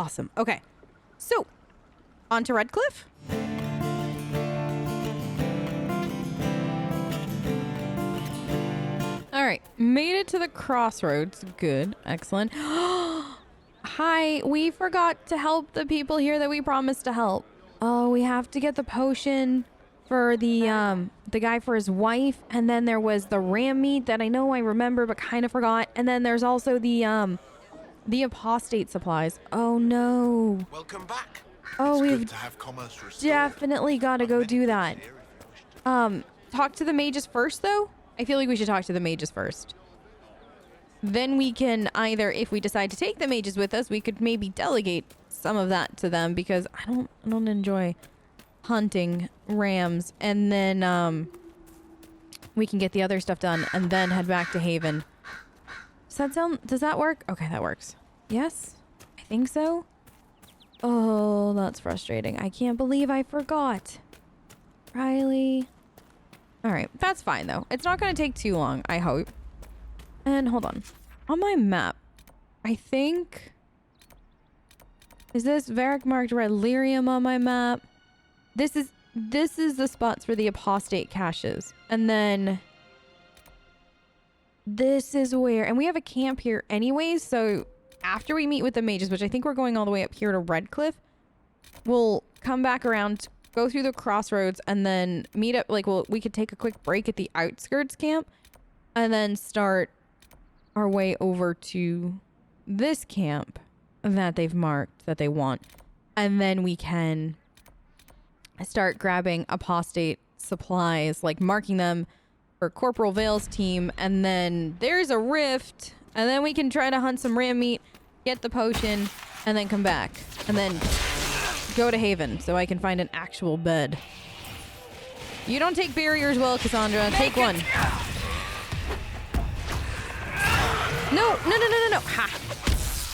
Awesome. Okay. So, on to Redcliffe. All right. Made it to the crossroads. Good. Excellent. Hi. We forgot to help the people here that we promised to help. Oh, we have to get the potion for the guy for his wife, and then there was the ram meat that I know I remember but kind of forgot, and then there's also the apostate supplies. Oh no. Welcome back. Oh, It's we've good to have commerce restored. definitely got to go do that. Talk to the mages first though. I feel like we should talk to the mages first. Then we can either, if we decide to take the mages with us, we could maybe delegate some of that to them, because I don't enjoy hunting rams, and then we can get the other stuff done and then head back to Haven. Does that work? Okay, that works. Yes, I think so. Oh, that's frustrating. I can't believe I forgot. Riley. All right, that's fine though. It's not going to take too long, I hope. And hold on. On my map, I think... Is this Varric marked red lyrium on my map? This is the spots for the apostate caches. And then this is where, and we have a camp here anyways, so after we meet with the mages, which I think we're going all the way up here to Redcliffe, we'll come back around, go through the crossroads, and then meet up, like, we could take a quick break at the outskirts camp, and then start our way over to this camp that they've marked that they want. And then we can start grabbing apostate supplies, like marking them for Corporal Vale's team, and then there's a rift, and then we can try to hunt some ram meat, get the potion, and then come back, and then go to Haven so I can find an actual bed. You don't take barriers well, Cassandra. Take one. No. Ha!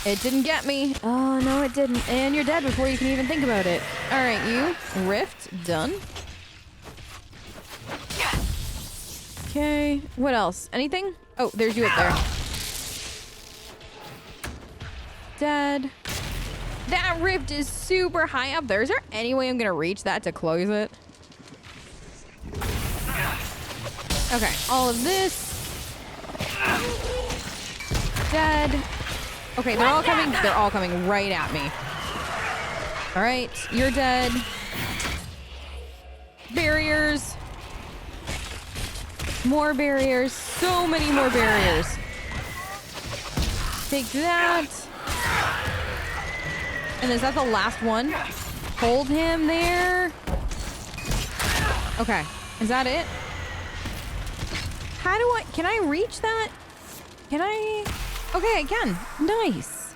It didn't get me. Oh, no, it didn't. And you're dead before you can even think about it. All right, you. Rift. Done. Okay. What else? Anything? Oh, there's you up there. Dead. That rift is super high up there. Is there any way I'm going to reach that to close it? Okay. All of this. Dead. Okay, they're all coming right at me. All right, you're dead. Barriers. More barriers. So many more barriers. Take that. And is that the last one? Hold him there. Okay, is that it? How do can I reach that? Can I? Okay, I can. Nice.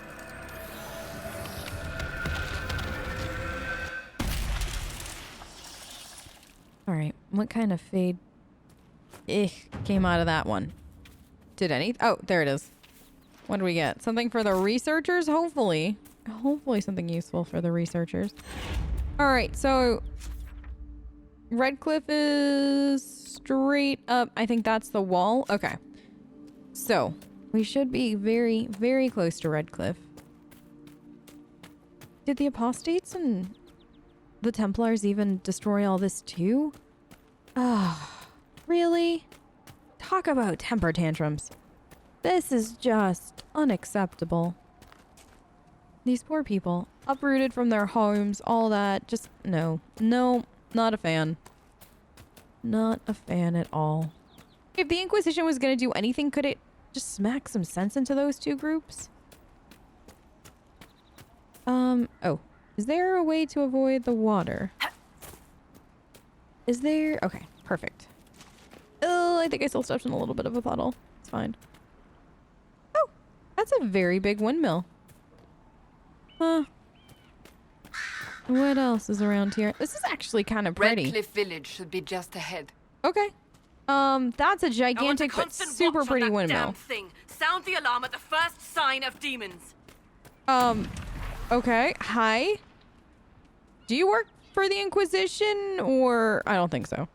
All right, what kind of fade came out of that one? Did any? Oh, there it is. What do we get? Something for the researchers? Hopefully. Hopefully something useful for the researchers. All right, so Redcliffe is straight up. I think that's the wall. Okay. So we should be very, very close to Redcliffe. Did the apostates and the Templars even destroy all this too? Ah, really? Talk about temper tantrums. This is just unacceptable. These poor people, uprooted from their homes, all that. Just, no, not a fan. Not a fan at all. If the Inquisition was going to do anything, could it just smack some sense into those two groups? Oh. Is there a way to avoid the water? Is there? Okay, perfect. Oh, I think I still stepped in a little bit of a puddle. It's fine. Oh, that's a very big windmill. Huh. What else is around here? This is actually kind of pretty. Redcliffe Village should be just ahead. Okay. That's a gigantic but super pretty windmill. Damn thing. Sound the alarm at the first sign of demons. Okay. Hi. Do you work for the Inquisition or... I don't think so.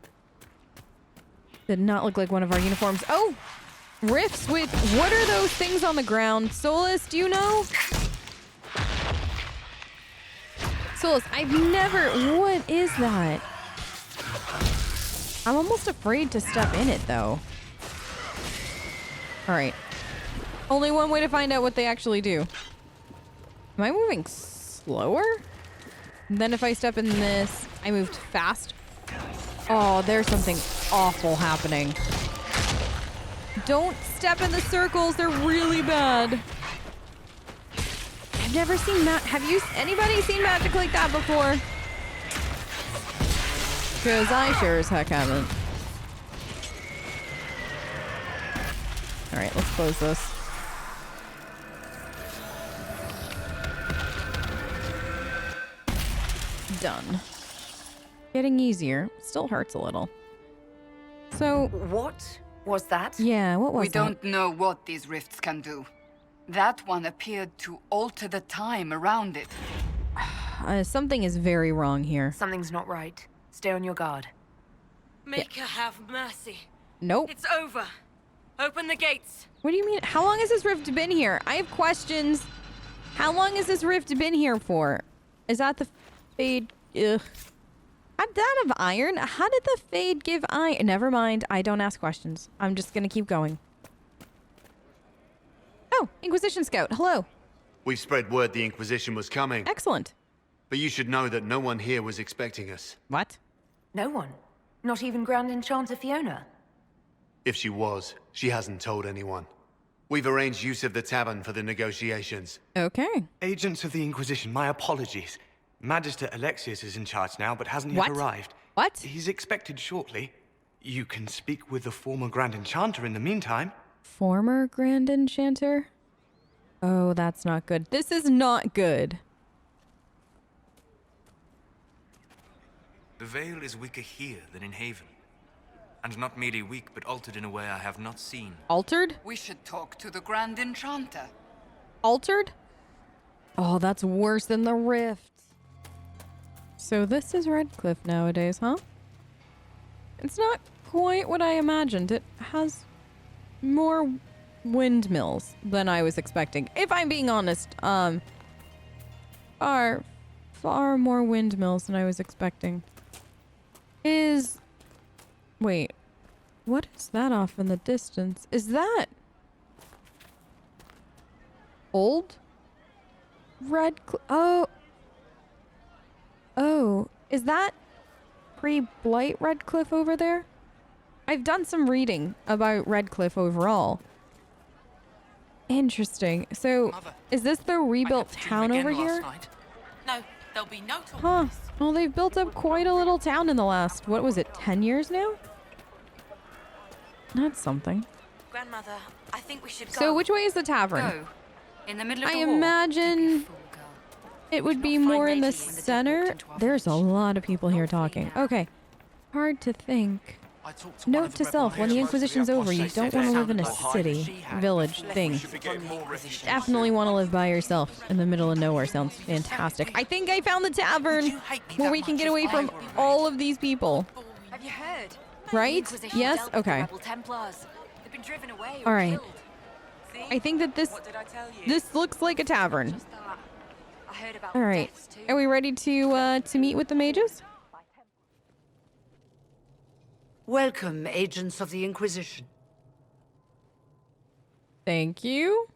Did not look like one of our uniforms. Oh! Rifts with... What are those things on the ground? Solus, do you know? Solus, I've never... What is that? I'm almost afraid to step in it, though. Alright. Only one way to find out what they actually do. Am I moving slower? And then if I step in this, I moved fast. Oh, there's something awful happening. Don't step in the circles. They're really bad. I've never seen anybody seen magic like that before? Because I sure as heck haven't. Alright, let's close this. Done. Getting easier. Still hurts a little. So... What was that? Yeah, what was We that? don't know what these rifts can do. That one appeared to alter the time around it. Something is very wrong here. Something's not right. Stay on your guard. Make her have mercy. Nope. It's over. Open the gates. What do you mean? How long has this rift been here? I have questions. How long has this rift been here for? Is that the Fade? Ugh. Had that of iron? How did the Fade give iron? Never mind. I don't ask questions. I'm just gonna keep going. Oh, Inquisition Scout. Hello. We've spread word the Inquisition was coming, Excellent. but you should know that no one here was expecting us. What? No one. Not even Grand Enchanter Fiona. If she was, she hasn't told anyone. We've arranged use of the tavern for the negotiations. Okay. Agents of the Inquisition, my apologies. Magister Alexius is in charge now, but hasn't yet What? arrived. What? He's expected shortly. You can speak with the former Grand Enchanter in the meantime. Former Grand Enchanter? Oh, that's not good. This is not good. The veil is weaker here than in Haven. And not merely weak, but altered in a way I have not seen. Altered? We should talk to the Grand Enchanter. Altered? Oh, that's worse than the rift. So this is Redcliffe nowadays, huh? It's not quite what I imagined. It has more windmills than I was expecting. If I'm being honest, far more windmills than I was expecting. Wait, what is that off in the distance? Is that old Redcliffe? Oh, is that pre-Blight Redcliffe over there? I've done some reading about Redcliffe overall. Interesting. So, is this the rebuilt town over here? No, there'll be no talk. Huh. Well, they've built up quite a little town in the last, what was it, 10 years now? That's something. Grandmother, I think we should go. So, which way is the tavern? Go. In the middle of I the wall. imagine Fool girl. it would be not find more in the Mage when the dead center. walked into our There's a village. lot of people here talking. Okay. Hard to think. I talked to one Note of the to rebel self, when the heroes. Inquisition's over, you don't want to live in a city, village thing. Definitely want to live by yourself in the middle of nowhere. Sounds fantastic. I think I found the tavern where we can get away from all of these people. Have you heard? Right? The Inquisition Yes? dealt with the Okay. rebel Templars. They've been driven away or All right. killed. See? I think that this looks like a tavern. Just that. I heard about All right. deaths too. Are we ready to meet with the mages? Welcome, agents of the Inquisition. Thank you.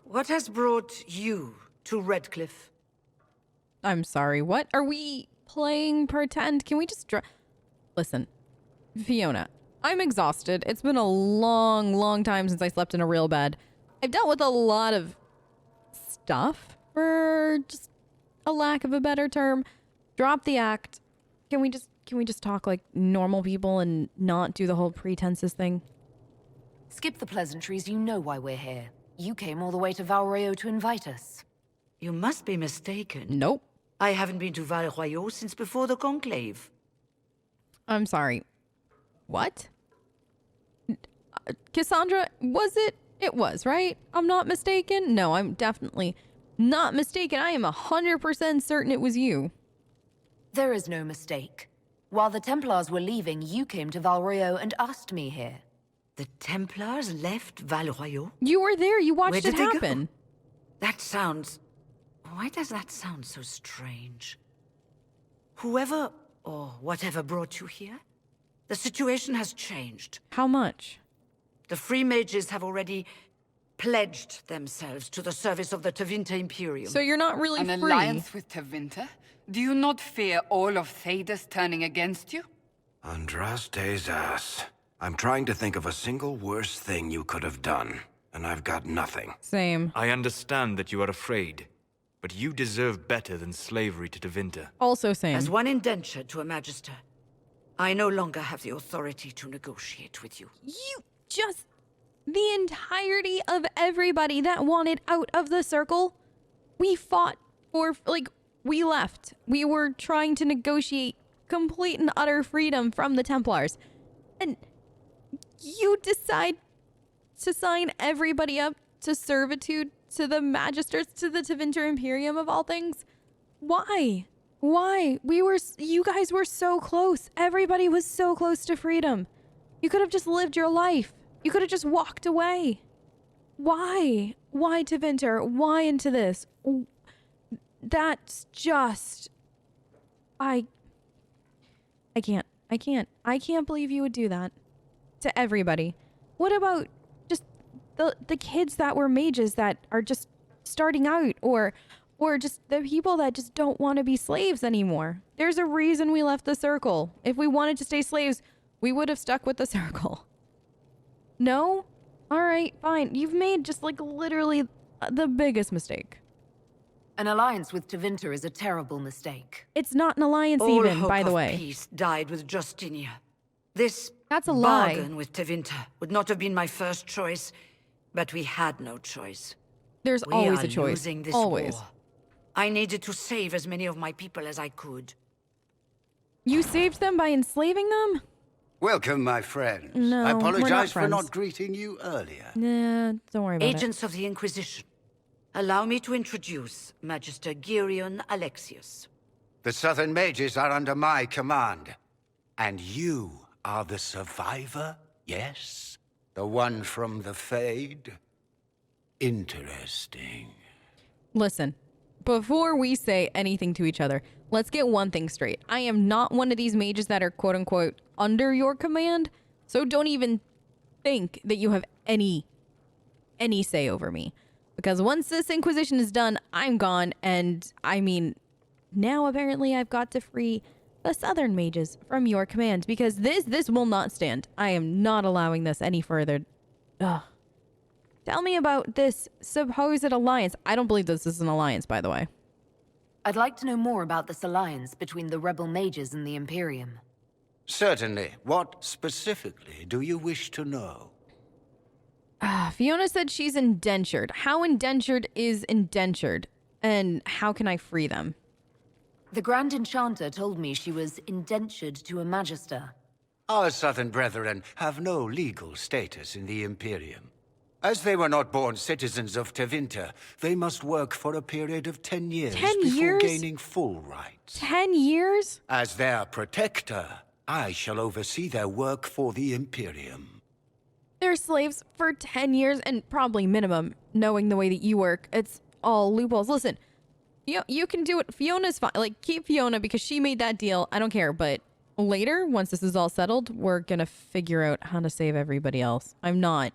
What has brought you to Redcliffe? I'm sorry, what? Are we playing pretend? Can we just Listen, Fiona, I'm exhausted. It's been a long, long time since I slept in a real bed. I've dealt with a lot of stuff, for just a lack of a better term. Drop the act. Can we just talk like normal people and not do the whole pretenses thing? Skip the pleasantries. You know why we're here. You came all the way to Valreo to invite us. You must be mistaken. Nope. I haven't been to Val Royaux since before the Conclave. I'm sorry. What? Cassandra, was it? It was, right? I'm not mistaken? No, I'm definitely not mistaken. I am 100% certain it was you. There is no mistake. While the Templars were leaving, you came to Valreo and asked me here. The Templars left Val Royaux? You were there. You watched Where it did they go? happen. That sounds... Why does that sound so strange? Whoever or whatever brought you here, the situation has changed. How much? The free mages have already pledged themselves to the service of the Tevinter Imperium. So you're not really An free. alliance with Tevinter? Do you not fear all of Thedas turning against you? Andraste's ass. I'm trying to think of a single worse thing you could have done, and I've got nothing. Same. I understand that you are afraid, but you deserve better than slavery to Tevinter. Also same. As one indentured to a magister, I no longer have the authority to negotiate with you. You just... The entirety of everybody that wanted out of the circle, we fought for, like, we left. We were trying to negotiate complete and utter freedom from the Templars. And you decide to sign everybody up to servitude to the Magisters, to the Tevinter Imperium of all things? Why? Why? You guys were so close. Everybody was so close to freedom. You could have just lived your life. You could have just walked away. Why? Why Tevinter? Why into this? That's just... I can't. I can't believe you would do that to everybody. What about just the kids that were mages that are just starting out, or just the people that just don't want to be slaves anymore? There's a reason we left the circle. If we wanted to stay slaves, we would have stuck with the circle. No? All right, fine. You've made just like literally the biggest mistake. An alliance with Tevinter is a terrible mistake. It's not an alliance All even, hope by the of way. peace died with Justinia. This That's a lie. bargain with Tevinter would not have been my first choice, but we had no choice. There's We always are a choice. losing this Always. war. I needed to save as many of my people as I could. You saved them by enslaving them? Welcome, my friends. No, I we're not apologize for friends. not greeting you earlier. Nah, don't worry about Agents of the Inquisition, allow me to introduce Magister Girion Alexius. The Southern Mages are under my command. And you are the survivor, yes? The one from the Fade? Interesting. it. Listen, before we say anything to each other, let's get one thing straight. I am not one of these mages that are quote-unquote under your command, so don't even think that you have any say over me. Because once this Inquisition is done, I'm gone, and I mean, now apparently I've got to free the Southern Mages from your command, because this will not stand. I am not allowing this any further. Ugh. Tell me about this supposed alliance. I don't believe this is an alliance, by the way. I'd like to know more about this alliance between the rebel mages and the Imperium. Certainly. What specifically do you wish to know? Fiona said she's indentured. How indentured is indentured? And how can I free them? The Grand Enchanter told me she was indentured to a Magister. Our Southern brethren have no legal status in the Imperium. As they were not born citizens of Tevinter, they must work for a period of 10 years 10 before years? gaining full rights. 10 years? As their protector, I shall oversee their work for the Imperium. They're slaves for 10 years and probably minimum, knowing the way that you work. It's all loopholes. Listen, you can do it. Fiona's fine. Like, keep Fiona because she made that deal. I don't care. But later, once this is all settled, we're going to figure out how to save everybody else. I'm not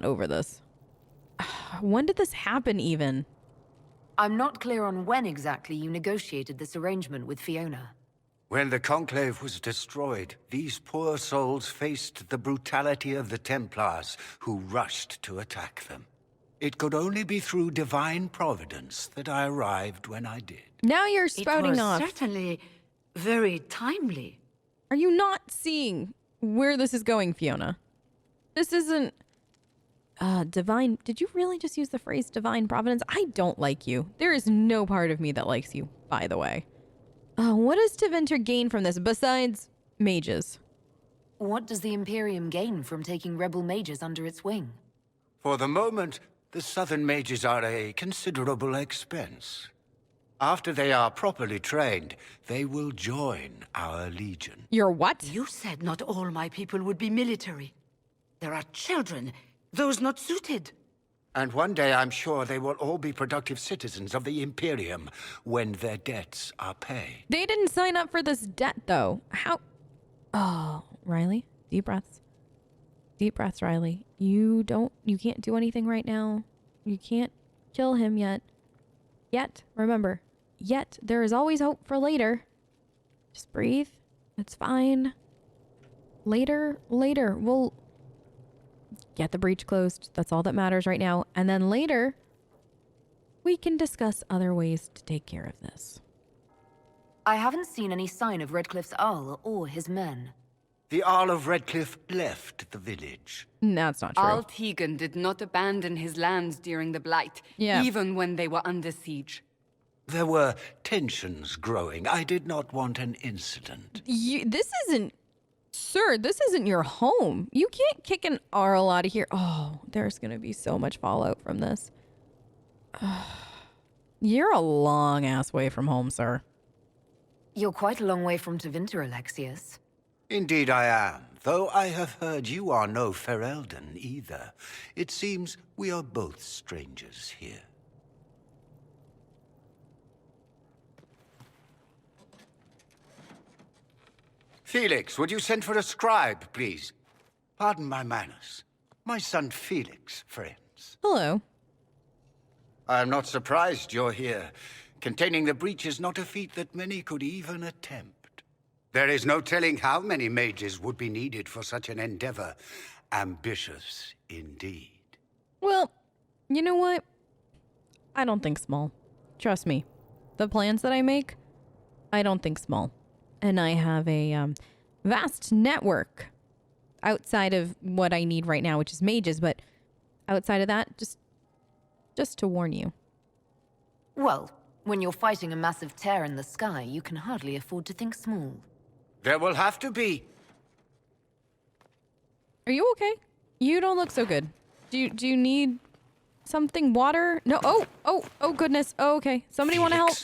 over this. When did this happen even? I'm not clear on when exactly you negotiated this arrangement with Fiona. When the Conclave was destroyed, these poor souls faced the brutality of the Templars, who rushed to attack them. It could only be through divine providence that I arrived when I did. Now you're spouting It was off. certainly very timely. Are you not seeing where this is going, Fiona? This isn't... divine... Did you really just use the phrase divine providence? I don't like you. There is no part of me that likes you, by the way. What does Tevinter gain from this, besides mages? What does the Imperium gain from taking rebel mages under its wing? For the moment, the Southern Mages are a considerable expense. After they are properly trained, they will join our legion. Your what? You said not all my people would be military. There are children, those not suited. And one day I'm sure they will all be productive citizens of the Imperium when their debts are paid. They didn't sign up for this debt, though. How? Oh, Riley, deep breaths. Deep breaths, Riley. You can't do anything right now. You can't kill him yet. Yet, remember, yet. There is always hope for later. Just breathe. It's fine. Later, we'll get the breach closed. That's all that matters right now. And then later, we can discuss other ways to take care of this. I haven't seen any sign of Redcliffe's Arl or his men. The Arl of Redcliffe left the village. That's not true. Al Tegan did not abandon his lands during the Blight, even when they were under siege. There were tensions growing. I did not want an incident. Sir, this isn't your home. You can't kick an Arl out of here. Oh, there's going to be so much fallout from this. You're a long ass way from home, sir. You're quite a long way from Tevinter, Alexius. Indeed I am, though I have heard you are no Ferelden either. It seems we are both strangers here. Felix, would you send for a scribe, please? Pardon my manners. My son Felix, friends. Hello. I am not surprised you're here. Containing the breach is not a feat that many could even attempt. There is no telling how many mages would be needed for such an endeavor. Ambitious indeed. Well, you know what? I don't think small. Trust me. The plans that I make, I don't think small. And I have a vast network outside of what I need right now, which is mages. But outside of that, just to warn you. Well, when you're fighting a massive tear in the sky, you can hardly afford to think small. There will have to be. Are you okay? You don't look so good. Do you need something? Water? No. Oh goodness. Oh, okay. Somebody want to help?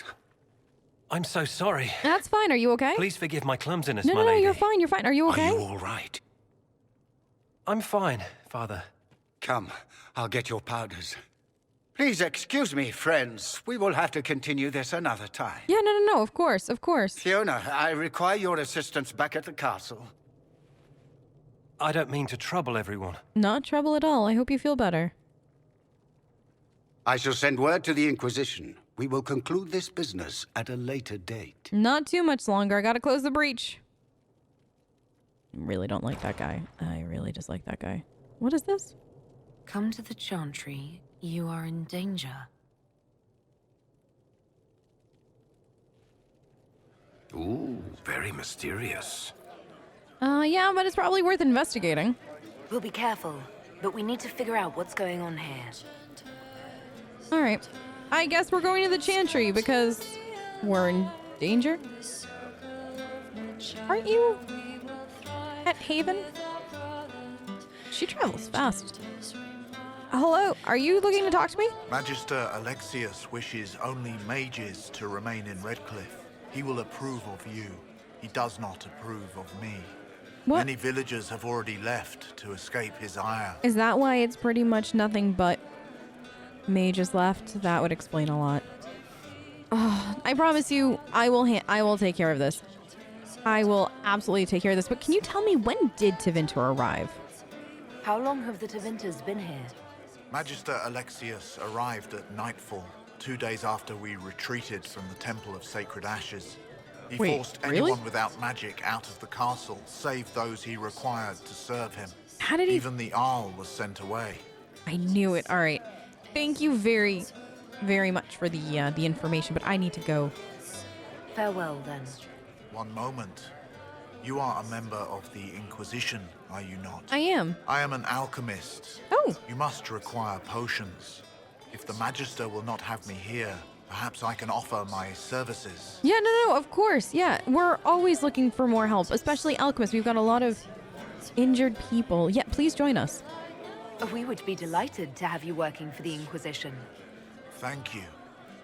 I'm so sorry. That's fine. Are you okay? Please forgive my clumsiness, no, my lady. you're fine. You're fine. Are you okay? Are you all right? I'm fine, Father. Come, I'll get your powders. Please excuse me, friends. We will have to continue this another time. Yeah, no. Of course. Fiona, I require your assistance back at the castle. I don't mean to trouble everyone. Not trouble at all. I hope you feel better. I shall send word to the Inquisition. We will conclude this business at a later date. Not too much longer. I gotta close the breach. Really don't like that guy. I really dislike that guy. What is this? Come to the Chantry. You are in danger. Ooh, very mysterious. Yeah, but it's probably worth investigating. We'll be careful, but we need to figure out what's going on here. All right. I guess we're going to the Chantry because we're in danger. Aren't you at Haven? She travels fast. Hello, are you looking to talk to me? Magister Alexius wishes only mages to remain in Redcliffe. He will approve of you. He does not approve of me. What? Many villagers have already left to escape his ire. Is that why it's pretty much nothing but mages left? That would explain a lot. Oh, I promise you, I will take care of this. I will absolutely take care of this. But can you tell me, when did Tevinter arrive? How long have the Tevinters been here? Magister Alexius arrived at nightfall, 2 days after we retreated from the Temple of Sacred Ashes. He forced anyone without magic out of the castle, save those he required to serve him. How did he... Even the Arl was sent away. I knew it. All right. Thank you very, very much for the information, but I need to go. Farewell, then. One moment. You are a member of the Inquisition, are you not? I am. I am an alchemist. Oh. You must require potions. If the Magister will not have me here, perhaps I can offer my services. Yeah, no, of course. Yeah, we're always looking for more help, especially alchemists. We've got a lot of injured people. Yeah, please join us. We would be delighted to have you working for the Inquisition. Thank you.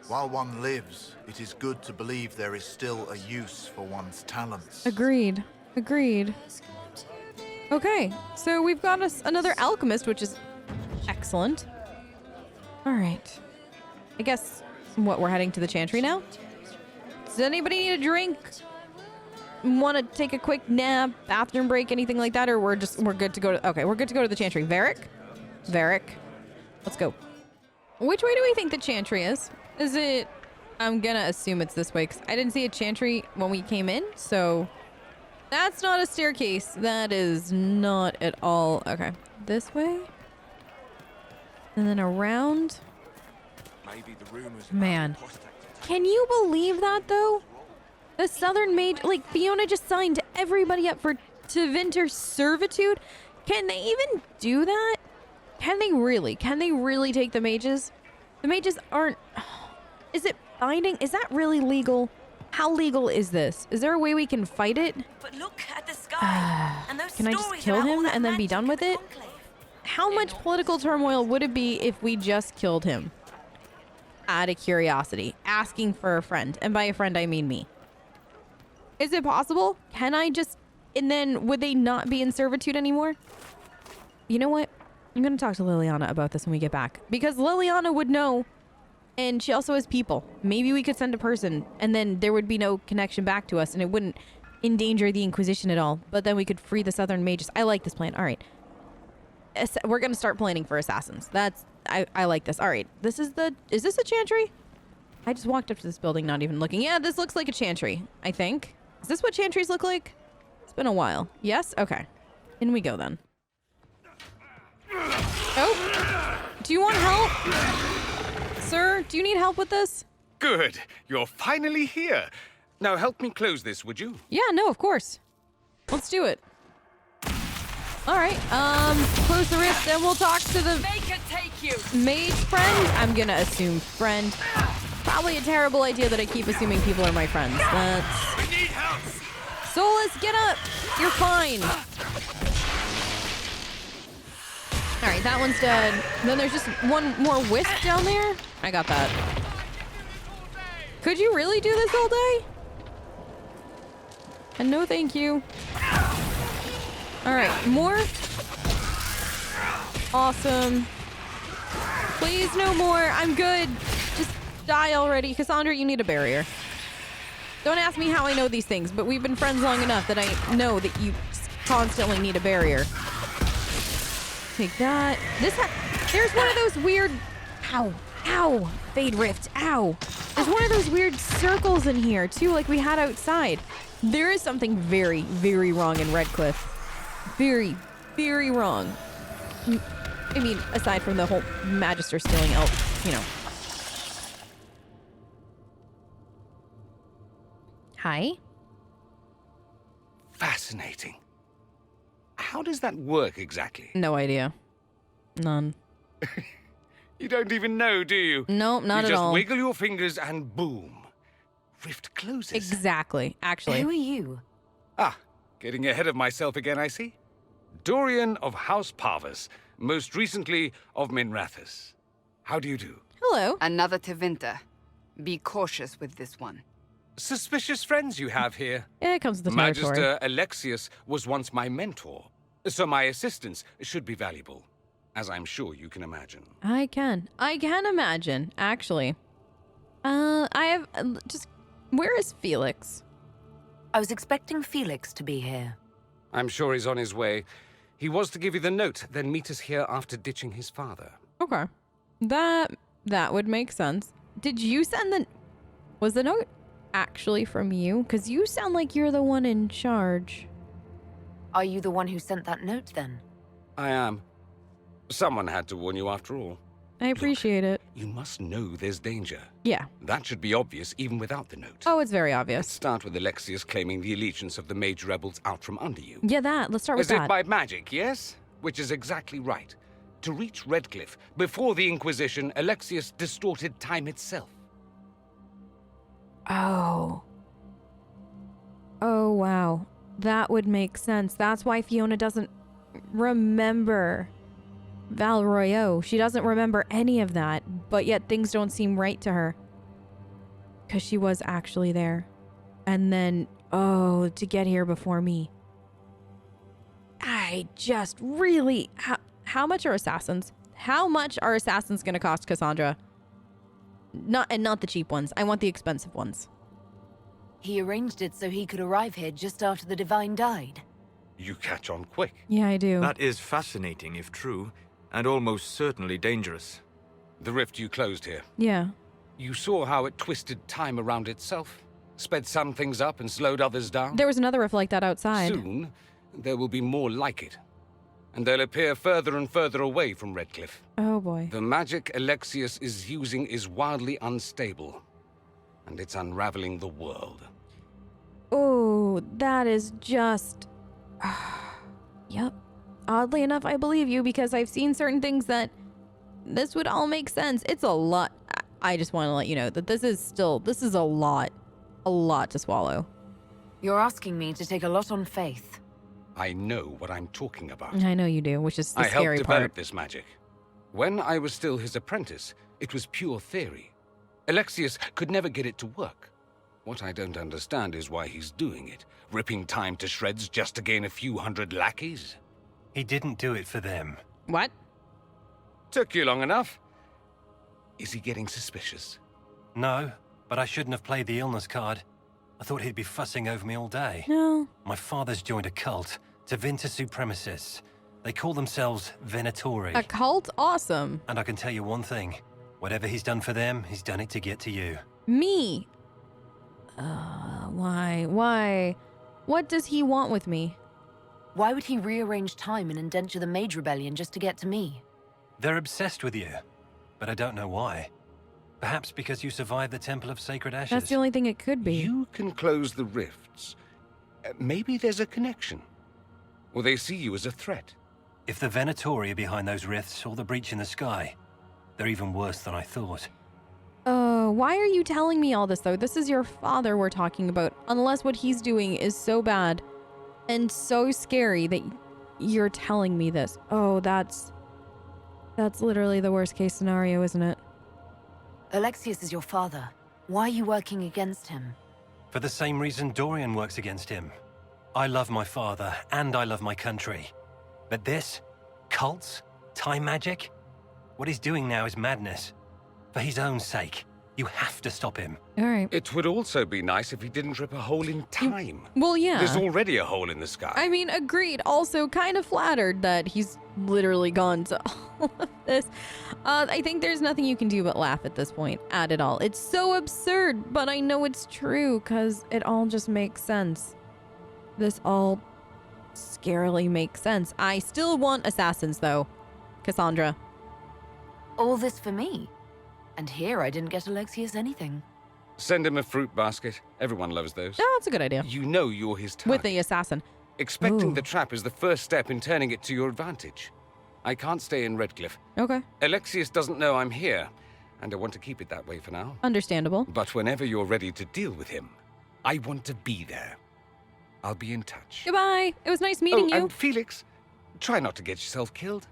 While one lives, it is good to believe there is still a use for one's talents. Agreed. Okay, so we've got us another alchemist, which is excellent. All right. I guess, we're heading to the Chantry now? Does anybody need a drink? Want to take a quick nap, bathroom break, anything like that? Or we're good to go to... Okay, we're good to go to the Chantry. Varric? Let's go. Which way do we think the Chantry is? Is it... I'm gonna assume it's this way, because I didn't see a Chantry when we came in, so... That's not a staircase. That is not at all... Okay. This way? And then around... Man. Can you believe that, though? The Southern Mage... Like, Fiona just signed everybody up for Tevinter servitude? Can they even do that? Can they really? Can they really take the mages? The mages aren't... Is it binding? Is that really legal? How legal is this? Is there a way we can fight it? But look at the sky. And those Can I just kill him and then be done with it? How much political turmoil would it be if we just killed him? Out of curiosity. Asking for a friend. And by a friend, I mean me. Is it possible? Can I just... And then would they not be in servitude anymore? You know what? I'm going to talk to Liliana about this when we get back. Because Liliana would know. And she also has people. Maybe we could send a person. And then there would be no connection back to us. And it wouldn't endanger the Inquisition at all. But then we could free the Southern Mages. I like this plan. All right. We're going to start planning for assassins. That's... I like this. All right. This is the... Is this a Chantry? I just walked up to this building not even looking. Yeah, this looks like a Chantry, I think. Is this what Chantries look like? It's been a while. Yes? Okay. In we go then. Oh. Do you want help? Sir, do you need help with this? Good. You're finally here. Now help me close this, would you? Yeah, no, of course. Let's do it. All right. Close the rift and we'll talk to the Make it take you. mage friend. I'm gonna assume friend. Probably a terrible idea that I keep assuming people are my friends. That's... We need help. Solus, get up! You're fine. All right, that one's dead. Then there's just one more wisp down there. I got that. Could you really do this all day? And no thank you. All right, more. Awesome. Please, no more. I'm good. Just die already. Cassandra, you need a barrier. Don't ask me how I know these things, but we've been friends long enough that I know that you constantly need a barrier. Take that. There's one of those weird... Ow. Ow. Fade rift. Ow. There's one of those weird circles in here, too, like we had outside. There is something very, very wrong in Redcliffe. Very, very wrong. I mean, aside from the whole Magister stealing elf, you know. Hi? Fascinating. How does that work exactly? No idea. None. You don't even know, do you? Nope, not at all. You just wiggle your fingers and boom. Rift closes. Exactly, actually. Who are you? Ah, getting ahead of myself again, I see. Dorian of House Parvus, most recently of Minrathous. How do you do? Hello. Another Tevinter. Be cautious with this one. Suspicious friends you have here. Yeah, it comes with the territory. Magister Alexius was once my mentor, so my assistance should be valuable, as I'm sure you can imagine. I can imagine, actually. I have just... Where is Felix? I was expecting Felix to be here. I'm sure he's on his way. He was to give you the note, then meet us here after ditching his father. Okay. That would make sense. Did you send the... Was the note actually from you? Because you sound like you're the one in charge. Are you the one who sent that note, then? I am. Someone had to warn you after all. I appreciate it. You must know there's danger. Yeah. That should be obvious even without the note. Oh, it's very obvious. Let's start with Alexius claiming the allegiance of the Mage rebels out from under you. Yeah, let's start with that. As if by magic, yes? Which is exactly right. To reach Redcliffe, before the Inquisition, Alexius distorted time itself. Oh. Oh, wow. That would make sense. That's why Fiona doesn't remember Val Royeaux. She doesn't remember any of that, but yet things don't seem right to her. Because she was actually there. And then, oh, to get here before me. I just really... How much are assassins? How much are assassins going to cost, Cassandra? Not the cheap ones. I want the expensive ones. He arranged it so he could arrive here just after the Divine died. You catch on quick. Yeah, I do. That is fascinating if true, and almost certainly dangerous. The rift you closed here. Yeah. You saw how it twisted time around itself, sped some things up and slowed others down. There was another rift like that outside. Soon, there will be more like it. And they'll appear further and further away from Redcliffe. Oh boy. The magic Alexius is using is wildly unstable. And it's unraveling the world. Oh, that is just... Yep. Oddly enough, I believe you because I've seen certain things that this would all make sense. It's a lot. I just want to let you know that this is a lot to swallow. You're asking me to take a lot on faith. I know what I'm talking about. I know you do, which is the I scary helped develop part. this magic. When I was still his apprentice, it was pure theory. Alexius could never get it to work. What I don't understand is why he's doing it, ripping time to shreds just to gain a few hundred lackeys. He didn't do it for them. What? Took you long enough. Is he getting suspicious? No, but I shouldn't have played the illness card. I thought he'd be fussing over me all day. No. My father's joined a cult, Tevinter Supremacists. They call themselves Venatori. A cult? Awesome. And I can tell you one thing. Whatever he's done for them, he's done it to get to you. Me? Why? What does he want with me? Why would he rearrange time and indenture the Mage Rebellion just to get to me? They're obsessed with you, but I don't know why. Perhaps because you survived the Temple of Sacred Ashes. That's the only thing it could be. You can close the rifts. Maybe there's a connection. Or they see you as a threat. If the Venatori are behind those rifts or the breach in the sky, they're even worse than I thought. Why are you telling me all this, though? This is your father we're talking about. Unless what he's doing is so bad and so scary that you're telling me this. Oh, that's literally the worst case scenario, isn't it? Alexius is your father. Why are you working against him? For the same reason Dorian works against him. I love my father, and I love my country. But this? Cults? Time magic? What he's doing now is madness. For his own sake. You have to stop him. All right. It would also be nice if he didn't rip a hole in time. Well, yeah. There's already a hole in the sky. I mean, agreed. Also, kind of flattered that he's literally gone to all of this. I think there's nothing you can do but laugh at this point at it all. It's so absurd, but I know it's true because it all just makes sense. This all scarily makes sense. I still want assassins, though, Cassandra. All this for me? And here I didn't get Alexius anything. Send him a fruit basket. Everyone loves those. Oh, that's a good idea. You know you're his target. With the assassin. Expecting Ooh. the trap is the first step in turning it to your advantage. I can't stay in Redcliffe. Okay. Alexius doesn't know I'm here, and I want to keep it that way for now. Understandable. But whenever you're ready to deal with him, I want to be there. I'll be in touch. Goodbye. It was nice meeting you. And Felix, try not to get yourself killed.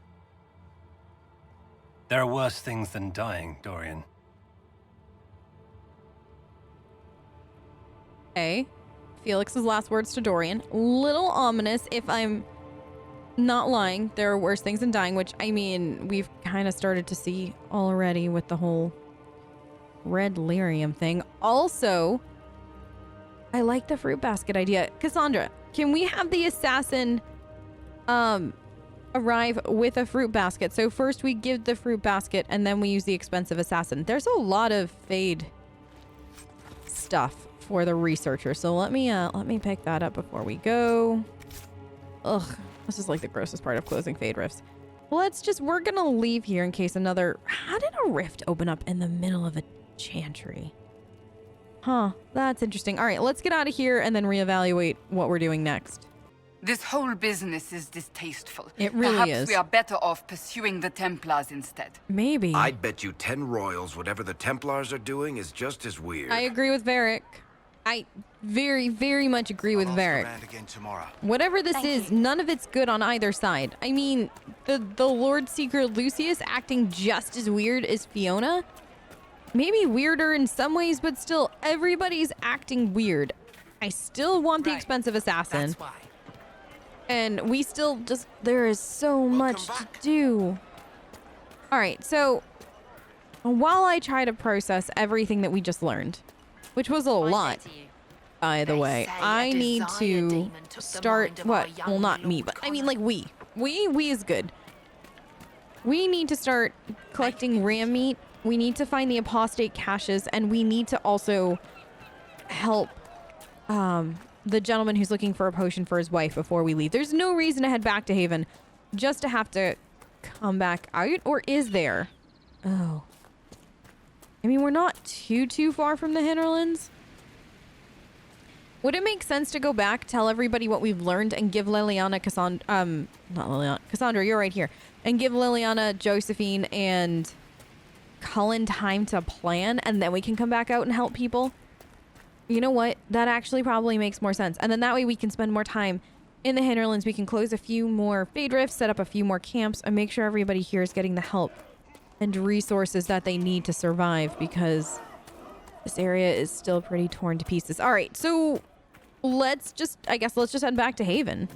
There are worse things than dying, Dorian. Okay. Felix's last words to Dorian. Little ominous, if I'm not lying. There are worse things than dying, which, I mean, we've kind of started to see already with the whole red lyrium thing. Also, I like the fruit basket idea. Cassandra, can we have the assassin arrive with a fruit basket? So first we give the fruit basket and then we use the expensive assassin. There's a lot of Fade stuff for the researcher. So let me pick that up before we go. Ugh, this is like the grossest part of closing Fade rifts. We're gonna leave here in case another... How did a rift open up in the middle of a chantry? Huh, that's interesting. All right, let's get out of here and then reevaluate what we're doing next. This whole business is distasteful. It really Perhaps is. we are better off pursuing the Templars instead. Maybe. I'd bet you 10 royals whatever the Templars are doing is just as weird. I agree with Varric. I very, very much agree with Varric. Again tomorrow. Whatever this is, none of it's good on either side. I mean, the Lord Seeker Lucius acting just as weird as Fiona. Maybe weirder in some ways, but still, everybody's acting weird. I still want the expensive assassin. That's why. And we still just... There is so much to do. All right, so while I try to process everything that we just learned, which was a lot, by the way, I need to start, what? Well, not me, but I mean, like, we is good. We need to start collecting ram meat. We need to find the apostate caches, and we need to also help the gentleman who's looking for a potion for his wife before we leave. There's no reason to head back to Haven just to have to come back out, or is there? Oh. I mean, we're not too far from the hinterlands. Would it make sense to go back, tell everybody what we've learned, and give Liliana, Cassandra, you're right here, and give Liliana, Josephine, and Cullen time to plan, and then we can come back out and help people? You know what? That actually probably makes more sense. And then that way we can spend more time in the hinterlands. We can close a few more Fade Rifts, set up a few more camps, and make sure everybody here is getting the help and resources that they need to survive, because this area is still pretty torn to pieces. All right, so let's just head back to Haven.